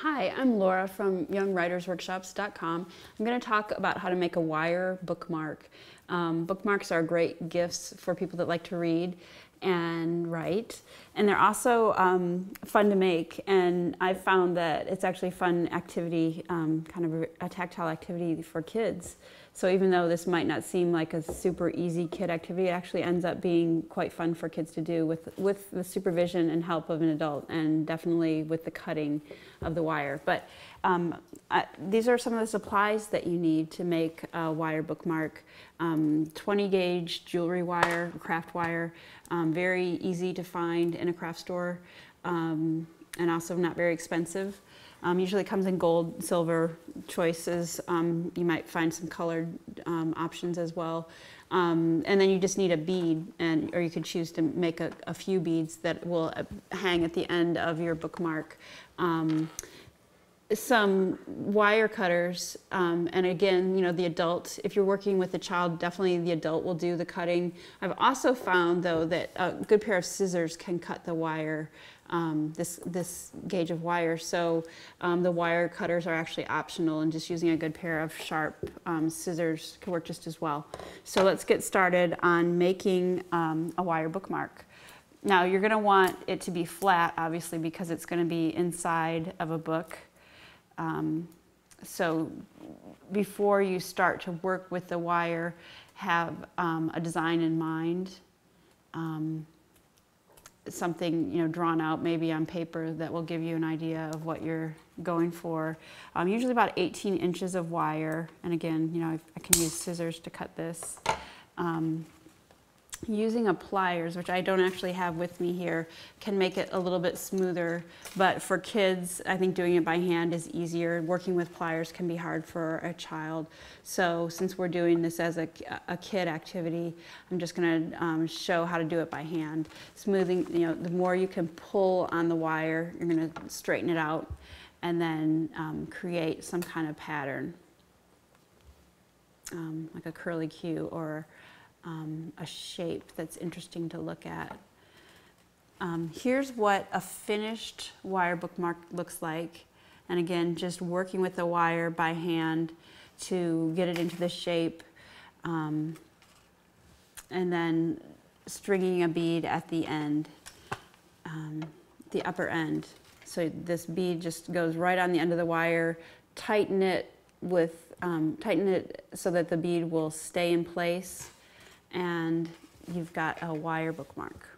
Hi, I'm Laura from youngwritersworkshops.com. I'm going to talk about how to make a wire bookmark. Bookmarks are great gifts for people that like to read and write, and they're also fun to make, and I've found that it's actually a fun activity, kind of a tactile activity for kids. So even though this might not seem like a super easy kid activity, it actually ends up being quite fun for kids to do with the supervision and help of an adult, and definitely with the cutting of the wire. But these are some of the supplies that you need to make a wire bookmark. 20 gauge jewelry wire, craft wire, very easy to find in a craft store, and also not very expensive. Usually comes in gold, silver choices. You might find some colored options as well. And then you just need a bead, or you could choose to make a few beads that will hang at the end of your bookmark. Some wire cutters, and again, you know, the adult, if you're working with a child, definitely the adult will do the cutting. I've also found, though, that a good pair of scissors can cut the wire, this gauge of wire. So the wire cutters are actually optional, and just using a good pair of sharp scissors can work just as well. So let's get started on making a wire bookmark. Now you're going to want it to be flat, obviously, because it's going to be inside of a book. So before you start to work with the wire, have a design in mind, something, you know, drawn out maybe on paper that will give you an idea of what you're going for. Usually about 18 inches of wire, and again, you know, I can use scissors to cut this. Using a pliers, which I don't actually have with me here, can make it a little bit smoother, but for kids, I think doing it by hand is easier. Working with pliers can be hard for a child. So since we're doing this as a kid activity, I'm just going to show how to do it by hand. Smoothing, you know, the more you can pull on the wire, you're going to straighten it out and then create some kind of pattern, like a curly Q or a shape that's interesting to look at. Here's what a finished wire bookmark looks like. And again, just working with the wire by hand to get it into the shape, and then stringing a bead at the end, the upper end. So this bead just goes right on the end of the wire. Tighten it so that the bead will stay in place, and you've got a wire bookmark.